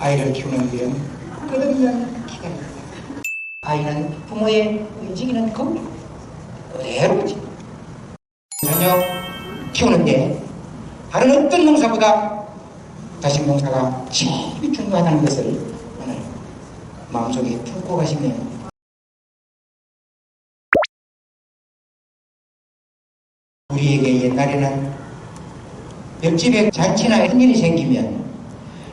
아이를 키우는 일은 끝없는 기간입니다. 아이는 부모의 움직이는 것 그대로지. 자녀 키우는데 다른 어떤 농사보다 자식 농사가 제일 중요하다는 것을 오늘 마음속에 품고 가시면 우리에게 옛날에는 옆집에 잔치나 큰일이 생기면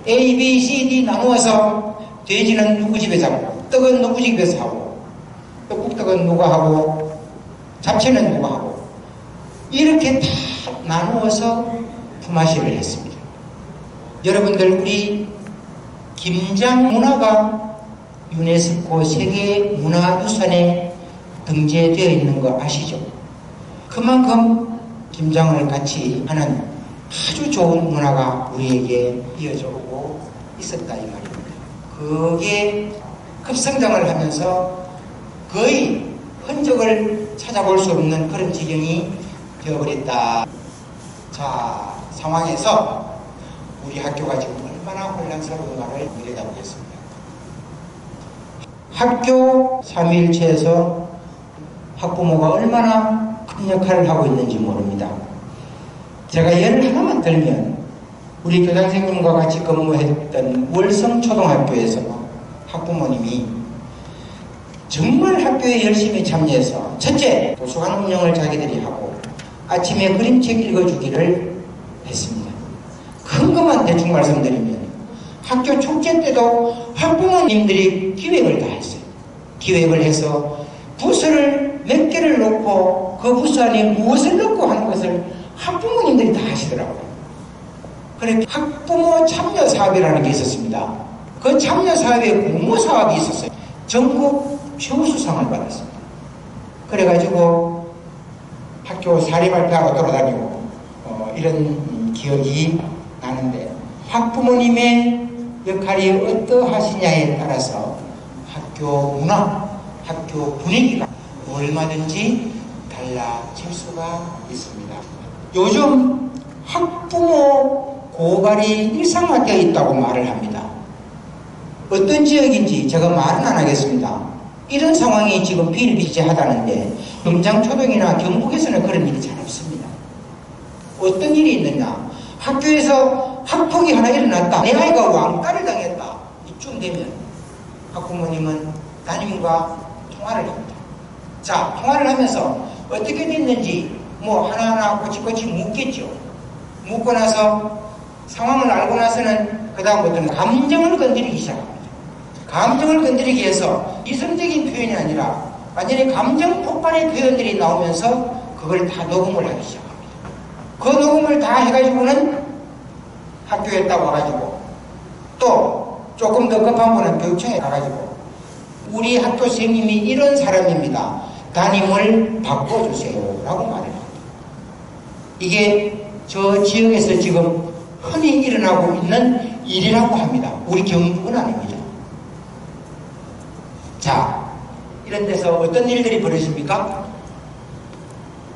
A, B, C, D 나누어서 돼지는 누구 집에서 하고 떡은 누구 집에서 하고 떡국떡은 누가 하고 잡채는 누가 하고 이렇게 다 나누어서 품앗이를 했습니다. 여러분들 우리 김장 문화가 유네스코 세계문화유산에 등재되어 있는 거 아시죠? 그만큼 김장을 같이 하는 아주 좋은 문화가 우리에게 이어져 오고 있었다 이 말입니다. 그게 급성장을 하면서 거의 흔적을 찾아볼 수 없는 그런 지경이 되어버렸다. 자, 상황에서 우리 학교가 지금 얼마나 혼란스러운가를 내려다보겠습니다. 학교 3일체에서 학부모가 얼마나 큰 역할을 하고 있는지 모릅니다. 제가 예를 하나만 들면 우리 교장선생님과 같이 근무했던 월성초등학교에서 학부모님이 정말 학교에 열심히 참여해서 첫째, 도서관 운영을 자기들이 하고 아침에 그림책 읽어주기를 했습니다. 큰 것만 대충 말씀드리면 학교 축제 때도 학부모님들이 기획을 다 했어요. 기획을 해서 부서를 몇 개를 놓고 그 부서 안에 무엇을 넣고 하는 것을 학부모님들이 다 하시더라고요. 그래 학부모 참여 사업이라는 게 있었습니다. 그 참여 사업에 공모 사업이 있었어요. 전국 최우수상을 받았습니다. 그래가지고 학교 사례 발표하러 돌아다니고 이런 기억이 나는데 학부모님의 역할이 어떠하시냐에 따라서 학교 문화, 학교 분위기가 얼마든지 달라질 수가 있습니다. 요즘 학부모 고발이 일상화되어 있다고 말을 합니다. 어떤 지역인지 제가 말은 안 하겠습니다. 이런 상황이 지금 비일비재하다는데 금장초등이나 경북에서는 그런 일이 잘 없습니다. 어떤 일이 있느냐, 학교에서 학폭이 하나 일어났다, 내 아이가 왕따를 당했다, 이쯤 되면 학부모님은 담임과 통화를 합니다. 자, 통화를 하면서 어떻게 됐는지 뭐 하나하나 꼬치꼬치 묻겠죠. 묻고 나서 상황을 알고 나서는 그 다음부터는 감정을 건드리기 시작합니다. 감정을 건드리기 위해서 이성적인 표현이 아니라 완전히 감정 폭발의 표현들이 나오면서 그걸 다 녹음을 하기 시작합니다. 그 녹음을 다 해가지고는 학교에 딱 와가지고 또 조금 더 급한 분은 교육청에 가가지고 우리 학교 선생님이 이런 사람입니다. 담임을 바꿔주세요 라고 말을 합니다. 이게 저 지역에서 지금 흔히 일어나고 있는 일이라고 합니다. 우리 경북은 아닙니다. 자, 이런 데서 어떤 일들이 벌어집니까?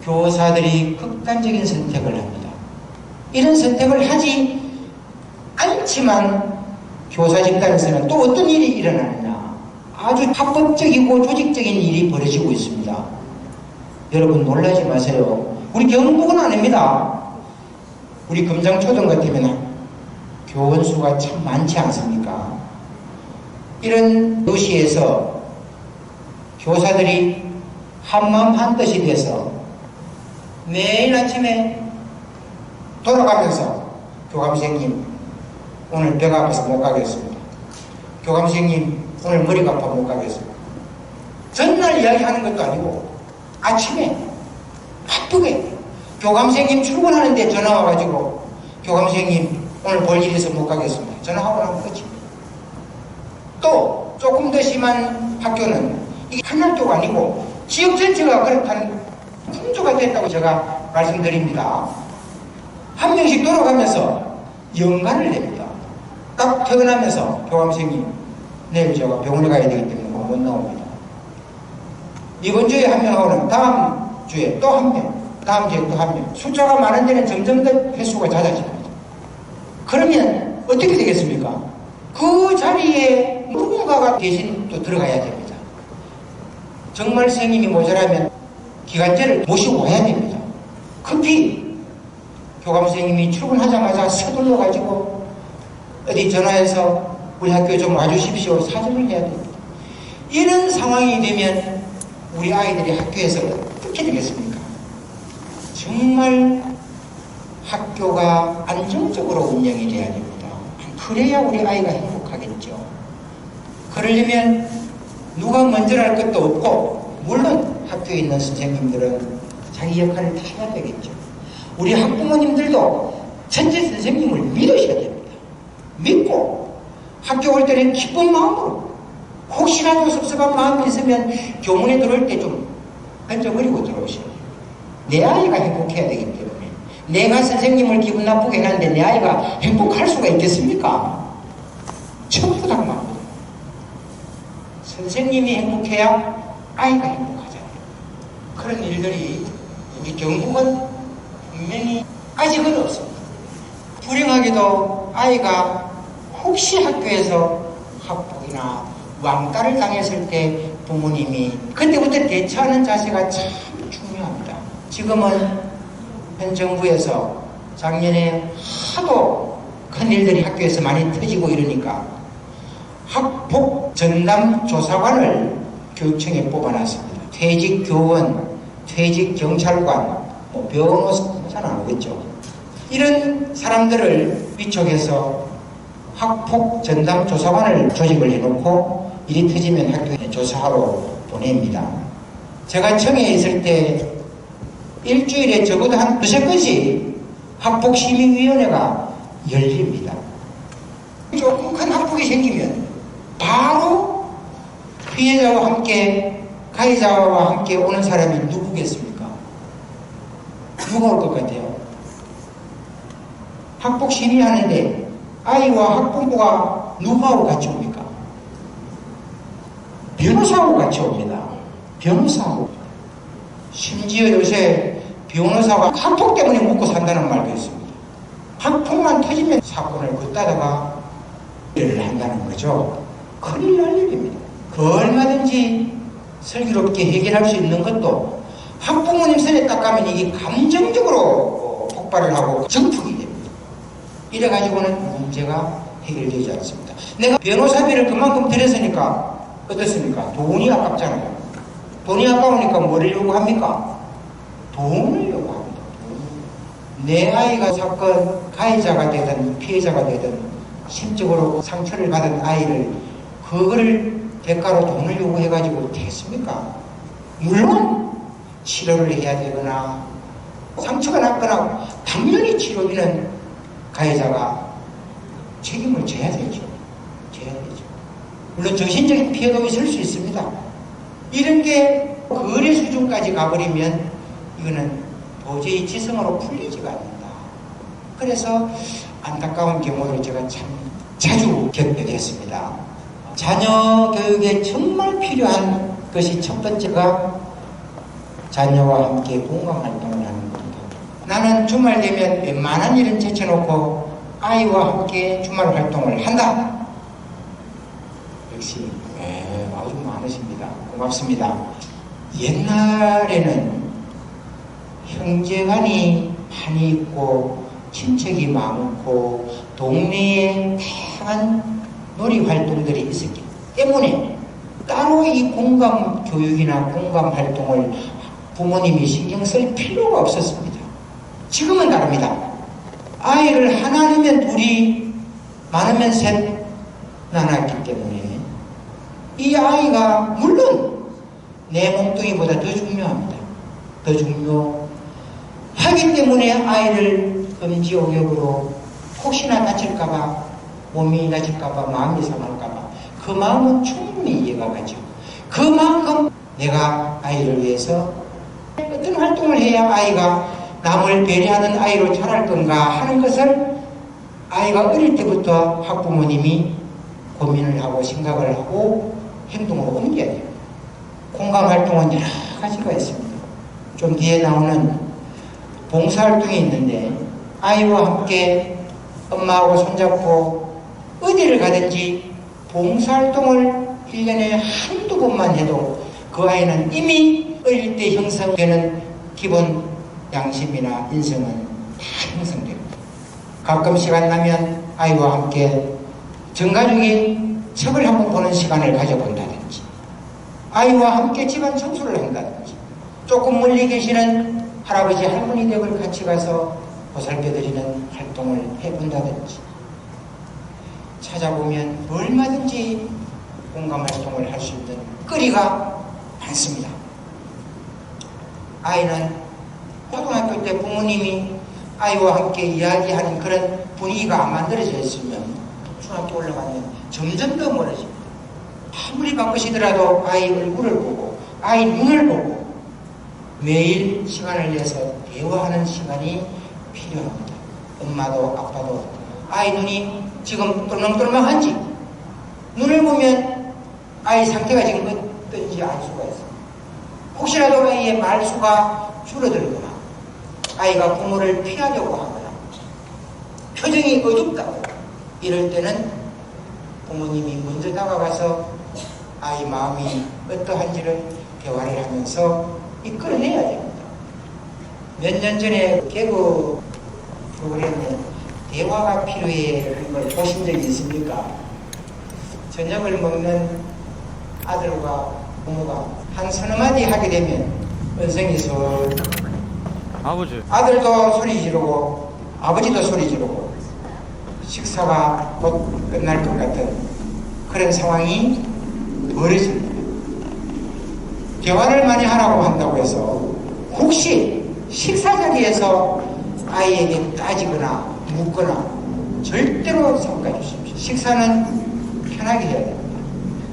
교사들이 극단적인 선택을 합니다. 이런 선택을 하지 않지만 교사 집단에서는 또 어떤 일이 일어나느냐, 아주 합법적이고 조직적인 일이 벌어지고 있습니다. 여러분 놀라지 마세요. 우리 경북은 아닙니다. 우리 금장초등 같으면 교원 수가 참 많지 않습니까? 이런 도시에서 교사들이 한마음 한뜻이 돼서 매일 아침에 돌아가면서 교감선생님 오늘 배가 아파서 못 가겠습니다. 교감선생님 오늘 머리가 아파 못 가겠습니다. 전날 이야기하는 것도 아니고 아침에 바쁘게 교감선생님 출근하는데 전화 와가지고 교감선생님 오늘 볼 일 있어서 못 가겠습니다. 전화하고 나면 끝입니다. 또 조금 더 심한 학교는 이게 한 학교가 아니고 지역 전체가 그렇다는 풍조가 됐다고 제가 말씀드립니다. 한 명씩 돌아가면서 연간을 냅니다. 딱 퇴근하면서 교감선생님 내일 제가 병원에 가야 되기 때문에 못 나옵니다. 이번 주에 한 명하고는 다음 주에 또 한 명, 다음 주에 또 한 명. 숫자가 많은 데는 점점 더 횟수가 잦아집니다. 그러면 어떻게 되겠습니까? 그 자리에 누군가가 대신 또 들어가야 됩니다. 정말 선생님이 모자라면 기간제를 모시고 와야 됩니다. 급히 교감 선생님이 출근하자마자 서둘러 가지고 어디 전화해서 우리 학교에 좀 와주십시오. 사정을 해야 됩니다. 이런 상황이 되면 우리 아이들이 학교에서 어떻게 되겠습니까? 정말 학교가 안정적으로 운영이 돼야 됩니다. 그래야 우리 아이가 행복하겠죠. 그러려면 누가 먼저랄 것도 없고, 물론 학교에 있는 선생님들은 자기 역할을 다 해야 되겠죠. 우리 학부모님들도 첫째 선생님을 믿으셔야 됩니다. 믿고 학교 올 때는 기쁜 마음으로, 혹시라도 섭섭한 마음이 있으면 교문에 들어올 때 좀 던져버리고 들어오셔야 돼요. 내 아이가 행복해야 되기 때문에. 내가 선생님을 기분 나쁘게 하는데 내 아이가 행복할 수가 있겠습니까? 전부 다 말입니다. 선생님이 행복해야 아이가 행복하잖아요. 그런 일들이 우리 경북은 분명히 아직은 없습니다. 불행하게도 아이가 혹시 학교에서 학폭이나 왕따를 당했을 때 부모님이 그때부터 대처하는 자세가 참 중요합니다. 지금은 현 정부에서 작년에 하도 큰 일들이 학교에서 많이 터지고 이러니까 학폭 전담 조사관을 교육청에 뽑아놨습니다. 퇴직 교원, 퇴직 경찰관, 변호사는 안 오겠죠. 이런 사람들을 위촉해서 학폭 전담 조사관을 조직을 해놓고 일이 터지면 학교에 조사하러 보냅니다. 제가 청에 있을 때 일주일에 적어도 한 두세 번씩 학폭심의위원회가 열립니다. 조금 큰 학폭이 생기면 바로 피해자와 함께 가해자와 함께 오는 사람이 누구겠습니까? 누가 올 것 같아요? 학폭 심의하는데 아이와 학부모가 누구하고 같이 옵니까? 변호사하고 같이 옵니다. 변호사하고. 심지어 요새 변호사가 학폭 때문에 먹고 산다는 말도 있습니다. 학폭만 터지면 사건을 걷다다가 일을 한다는 거죠. 큰일 날 일입니다. 그 얼마든지 슬기롭게 해결할 수 있는 것도 학부모님 손에 딱 가면 이게 감정적으로 폭발을 하고 정폭이 됩니다. 이래가지고는 문제가 해결되지 않습니다. 내가 변호사비를 그만큼 들였으니까 어떻습니까? 돈이 아깝잖아요. 돈이 아까우니까 뭐를 요구합니까? 돈을 요구합니다. 내 아이가 사건 가해자가 되든 피해자가 되든 심적으로 상처를 받은 아이를 그거를 대가로 돈을 요구해가지고 되겠습니까? 물론 치료를 해야 되거나 상처가 났거나 당연히 치료비는 가해자가 책임을 져야 되죠. 물론 정신적인 피해도 있을 수 있습니다. 이런 게 거래 수준까지 가버리면 이거는 도저히 지성으로 풀리지가 않는다. 그래서 안타까운 경우를 제가 참 자주 겪게 됐습니다. 자녀 교육에 정말 필요한 것이 첫 번째가 자녀와 함께 공감활동을 하는 겁니다. 나는 주말 되면 웬만한 일은 제쳐놓고 아이와 함께 주말 활동을 한다. 역시 아주 많으십니다. 고맙습니다. 옛날에는 형제간이 많이 있고 친척이 많고 동네에 다양한 놀이활동들이 있었기 때문에 따로 이 공감 교육이나 공감 활동을 부모님이 신경 쓸 필요가 없었습니다. 지금은 다릅니다. 아이를 하나면 둘이 많으면 셋 낳았기 때문에 이 아이가 물론 내 몸뚱이보다 더 중요합니다. 더 중요하기 때문에 아이를 금지옥역으로 혹시나 다칠까봐 몸이 다칠까봐 마음이 상할까봐 그 마음은 충분히 이해가 가죠. 그만큼 내가 아이를 위해서 어떤 활동을 해야 아이가 남을 배려하는 아이로 자랄 건가 하는 것을 아이가 어릴 때부터 학부모님이 고민을 하고 생각을 하고 행동으로 옮겨야 돼요. 공감활동은 여러 가지가 있습니다. 좀 뒤에 나오는 봉사활동이 있는데 아이와 함께 엄마하고 손잡고 어디를 가든지 봉사활동을 1년에 한두 번만 해도 그 아이는 이미 어릴 때 형성되는 기본 양심이나 인성은 다 형성됩니다. 가끔 시간 나면 아이와 함께 전가족이 책을 한번 보는 시간을 가져본다든지, 아이와 함께 집안 청소를 한다든지, 조금 멀리 계시는 할아버지 할머니 댁을 같이 가서 보살펴드리는 활동을 해본다든지, 찾아보면 얼마든지 공감 활동을 할 수 있는 거리가 많습니다. 아이는 초등학교 때 부모님이 아이와 함께 이야기하는 그런 분위기가 안 만들어져 있으면 중학교 올라가면 점점 더 멀어집니다. 아무리 바쁘시더라도 아이 얼굴을 보고 아이 눈을 보고 매일 시간을 내서 대화하는 시간이 필요합니다. 엄마도 아빠도 아이 눈이 지금 똘망똘망한지, 눈을 보면 아이 상태가 지금 어떤지 알 수가 있습니다. 혹시라도 아이의 말수가 줄어들거나 아이가 부모를 피하려고 하거나 표정이 어둡다고 이럴 때는 부모님이 먼저 다가가서 아이 마음이 어떠한지를 대화를 하면서 이끌어내야 됩니다. 몇 년 전에 개그 프로그램에 대화가 필요해 하는 걸 보신 적이 있습니까? 저녁을 먹는 아들과 부모가 한 서너 마디 하게 되면 언성이 솔, 아버지, 아들도 소리 지르고 아버지도 소리 지르고 식사가 곧 끝날 것 같은 그런 상황이 벌어집니다. 대화를 많이 하라고 한다고 해서 혹시 식사 자리에서 아이에게 따지거나 묻거나 절대로 삼가 주십시오. 식사는 편하게 해야 됩니다.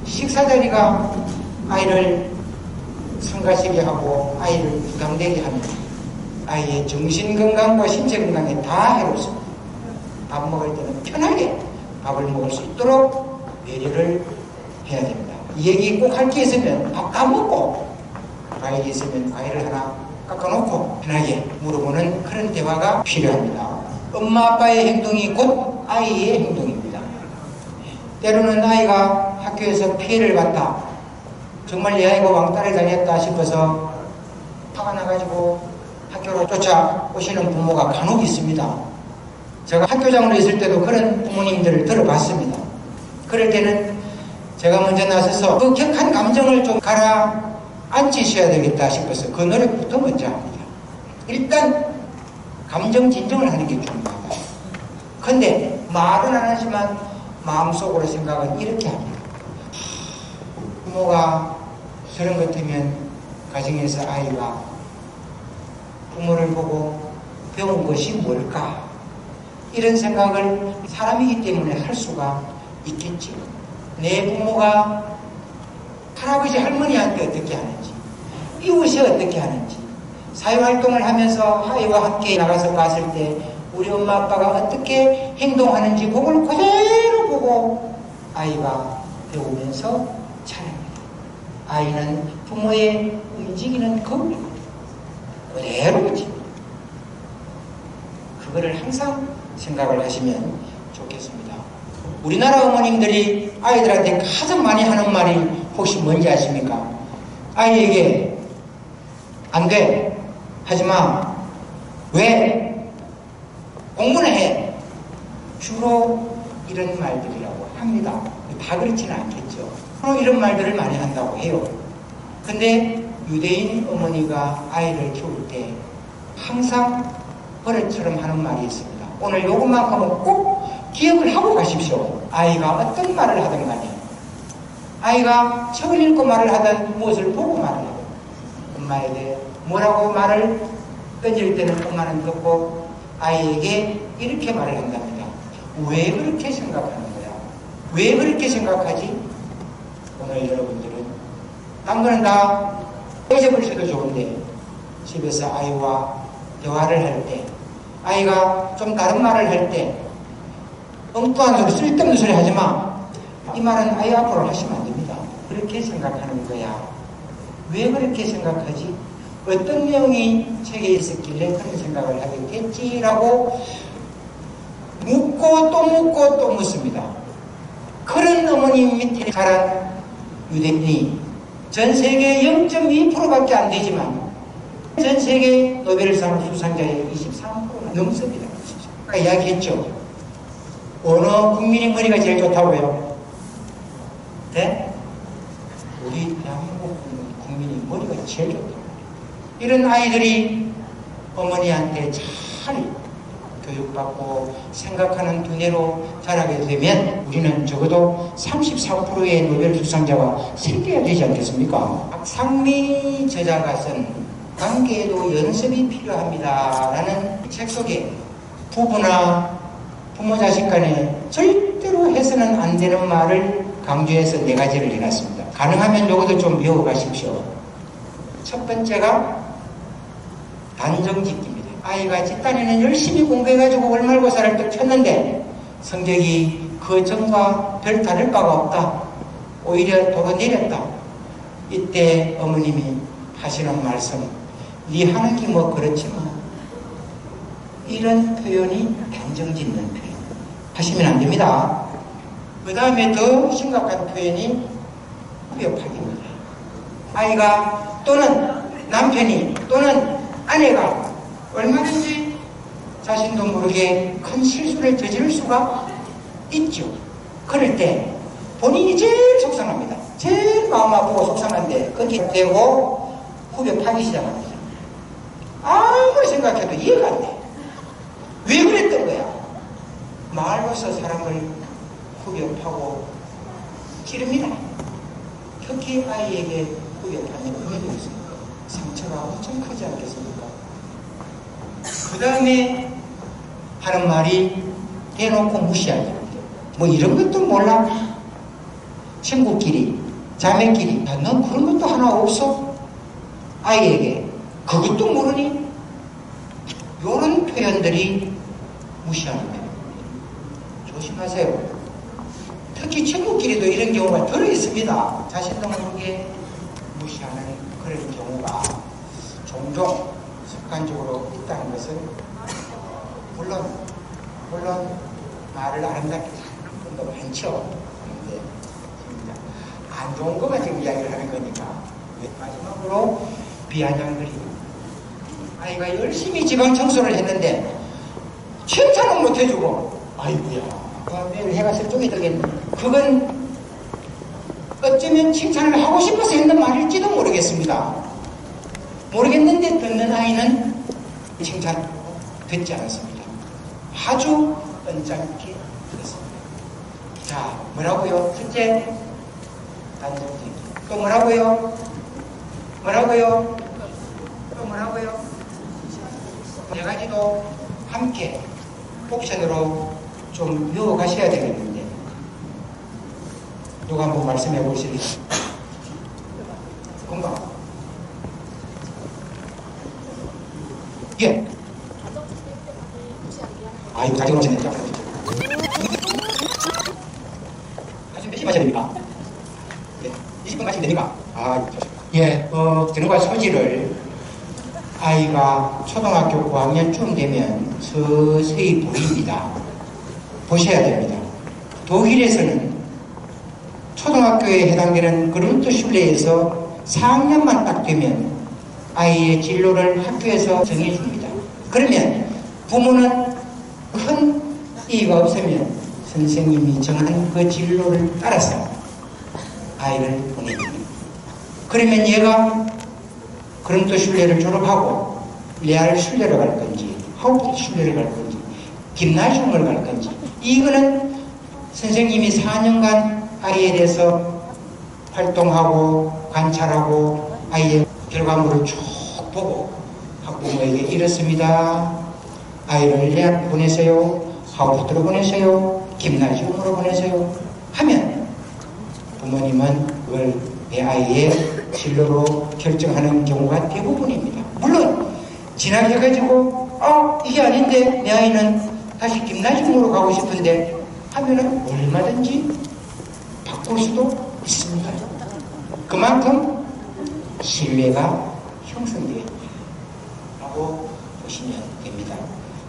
식사 자리가 아이를 성가시게 하고 아이를 부담되게 하면 아이의 정신건강과 신체건강에 다 해롭습니다. 밥 먹을 때는 편하게 밥을 먹을 수 있도록 배려를 해야 됩니다. 이 얘기 꼭 할 게 있으면 밥 다 먹고, 과일이 있으면 과일을 하나 깎아놓고 편하게 물어보는 그런 대화가 필요합니다. 엄마 아빠의 행동이 곧 아이의 행동입니다. 때로는 아이가 학교에서 피해를 봤다, 정말 내 아이가 왕따를 당했다 싶어서 화가 나가지고 학교로 쫓아오시는 부모가 간혹 있습니다. 제가 학교장으로 있을 때도 그런 부모님들을 들어봤습니다. 그럴 때는 제가 먼저 나서서 그 격한 감정을 좀 가라앉히셔야 되겠다 싶어서 그 노력부터 먼저 합니다. 일단 감정 진정을 하는 게 중요하다. 근데 말은 안 하지만 마음속으로 생각은 이렇게 합니다. 부모가 저런 것 같으면 가정에서 아이가 부모를 보고 배운 것이 뭘까? 이런 생각을 사람이기 때문에 할 수가 있겠지. 내 부모가 할아버지 할머니한테 어떻게 하는지, 이웃이 어떻게 하는지, 사회활동을 하면서 아이와 함께 나가서 봤을 때 우리 엄마 아빠가 어떻게 행동하는지 그걸 그대로 보고 아이가 배우면서 자랍니다. 아이는 부모의 움직이는 거울이고 그대로 움직입니다. 그거를 항상 생각을 하시면 좋겠습니다. 우리나라 어머님들이 아이들한테 가장 많이 하는 말이 혹시 뭔지 아십니까? 아이에게 안 돼, 하지마, 왜, 공부는 해, 주로 이런 말들이라고 합니다. 다 그렇지는 않겠죠. 주로 이런 말들을 많이 한다고 해요. 근데 유대인 어머니가 아이를 키울 때 항상 버릇처럼 하는 말이 있습니다. 오늘 요것만큼은 꼭 기억을 하고 가십시오. 아이가 어떤 말을 하든 간에, 아이가 책을 읽고 말을 하든 무엇을 보고 말을 하든 엄마에게 뭐라고 말을 던질 때는 엄마는 듣고 아이에게 이렇게 말을 한답니다. 왜 그렇게 생각하는 거야? 왜 그렇게 생각하지? 오늘 여러분들은 딴 거는 다 잊어버리셔도 좋은데 집에서 아이와 대화를 할 때, 아이가 좀 다른 말을 할 때 엉뚱한 소리, 쓸데없는 소리 하지 마. 이 말은 아이 앞으로 하시면 안 됩니다. 그렇게 생각하는 거야. 왜 그렇게 생각하지? 어떤 내용이 책에 있었길래 그런 생각을 하게 됐지라고 묻고 또 묻고 또 묻습니다. 그런 어머님 밑에 자란 유대인이 전 세계 0.2%밖에 안 되지만 전 세계 노벨상 수상자의 23%가 넘습니다. 아까 이야기했죠. 어느 국민의 머리가 제일 좋다고요? 네? 우리 대한민국 국민의 머리가 제일 좋다고. 이런 아이들이 어머니한테 잘 교육받고 생각하는 두뇌로 자라게 되면 우리는 적어도 34%의 노벨 수상자가 생겨야 되지 않겠습니까? 박상미 저자가 쓴 관계에도 연습이 필요합니다 라는 책 속에 부부나 부모 자식 간에 절대로 해서는 안 되는 말을 강조해서 4가지를 해놨습니다. 가능하면 요것도 좀 배워가십시오. 첫 번째가 단정짓기입니다. 아이가 집단에는 열심히 공부해가지고 월말고사를 딱 쳤는데 성적이 그 전과 별 다를 바가 없다. 오히려 도로 내렸다. 이때 어머님이 하시는 말씀, 네 하는 게 뭐 그렇지만 이런 표현이 단정짓는 표현 하시면 안 됩니다. 그 다음에 더 심각한 표현이 후벼파기입니다. 아이가 또는 남편이 또는 아내가 얼마든지 자신도 모르게 큰 실수를 저지를 수가 있죠. 그럴 때 본인이 제일 속상합니다. 제일 마음 아프고 속상한데 거기에 대고 후벼 파기 시작합니다. 아무리 생각해도 이해가 안 돼. 왜 그랬던 거야? 말로서 사람을 후벼 파고 찌릅니다. 특히 아이에게 후벼 파는 의미가 있습니다. 상처가 엄청 크지 않겠습니까? 그 다음에 하는 말이 대놓고 무시하기. 뭐 이런 것도 몰라? 친구끼리, 자매끼리, 야, 넌 그런 것도 하나 없어? 아이에게 그것도 모르니? 이런 표현들이 무시하는 거예요. 조심하세요. 특히 친구끼리도 이런 경우가 들어있습니다. 자신도 모르게 무시하는 그런 경우가 종종 습관적으로 있다는 것은 물론 말을 아름답게 하는 건 많죠. 그런데 안 좋은 것만 지금 이야기를 하는 거니까. 마지막으로 비아냥거리. 아이가 열심히 지방 청소를 했는데 칭찬은 못 해주고 아이고야 내일 해가 저쪽에 들겠네. 그건 어쩌면 칭찬을 하고 싶어서 했는 말일지도 모르겠는데 듣는 아이는 칭찬 듣지 않습니다. 아주 언짢게 들었습니다. 자, 뭐라고요? 첫째, 단정짓기. 또 뭐라고요? 또 뭐라고요? 4가지도 함께 옵션으로 좀 외워가셔야 되겠는데 누가 한번 말씀해 보실래요? 금방. 예. 이거 가지고 오시니까. 아직 몇 시 마셔야 됩니까? 예. 20분 마시면 됩니까? 예. 들어갈 소지를 아이가 초등학교 9학년쯤 되면 서서히 보입니다. 보셔야 됩니다. 독일에서는 초등학교에 해당되는 그룬트 슐레에서 4학년만 딱 되면 아이의 진로를 학교에서 정해줍니다. 그러면 부모는 큰 이의가 없으면 선생님이 정한 그 진로를 따라서 아이를 보내줍니다. 그러면 얘가 그룬트 슐레를 졸업하고 레알 슐레를 갈 건지 하우프 슐레를 갈 건지 김나시움을 갈 건지 이거는 선생님이 4년간 아이에 대해서 활동하고 관찰하고 아이의 결과물을 쭉 보고 학부모에게 이렇습니다. 아이를 레알 보내세요. 하우프트로 보내세요. 김나시움으로 보내세요. 하면 부모님은 그걸 내 아이의 진로로 결정하는 경우가 대부분입니다. 물론 지나쳐가지고 이게 아닌데 내 아이는 다시 김나시움으로 가고 싶은데 하면은 얼마든지 바꿀 수도 있습니다. 그만큼 신뢰가 형성되어 있다고 보시면 됩니다.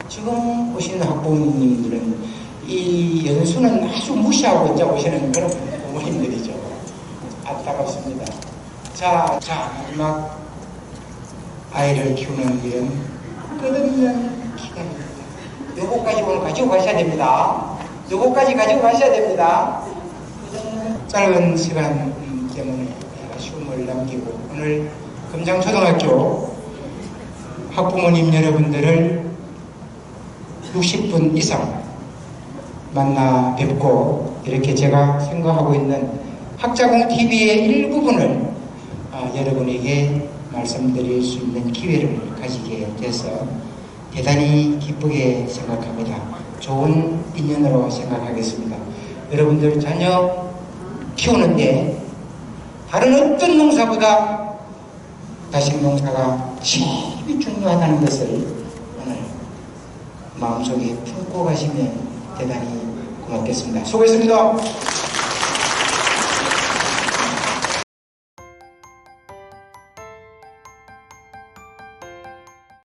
지금 보시는 학부모님들은 이 연수는 아주 무시하고 이제 오시는 그런 부모님들이죠. 안타깝습니다. 자, 마지막 아이를 키우는 일은 끝없는 기간입니다. 요거까지 오늘 가지고 가셔야 됩니다. 요거까지 가지고 가셔야 됩니다. 짧은 시간 때문에 아쉬움을 남기고 오늘 금장초등학교 학부모님 여러분들을 60분 이상 만나 뵙고 이렇게 제가 생각하고 있는 학자공TV의 일부분을 여러분에게 말씀드릴 수 있는 기회를 가지게 돼서 대단히 기쁘게 생각합니다. 좋은 인연으로 생각하겠습니다. 여러분들 자녀 키우는데 다른 어떤 농사보다 자식 농사가 제일 중요하다는 것을 오늘 마음속에 품고 가시면 대단히 고맙겠습니다. 수고했습니다.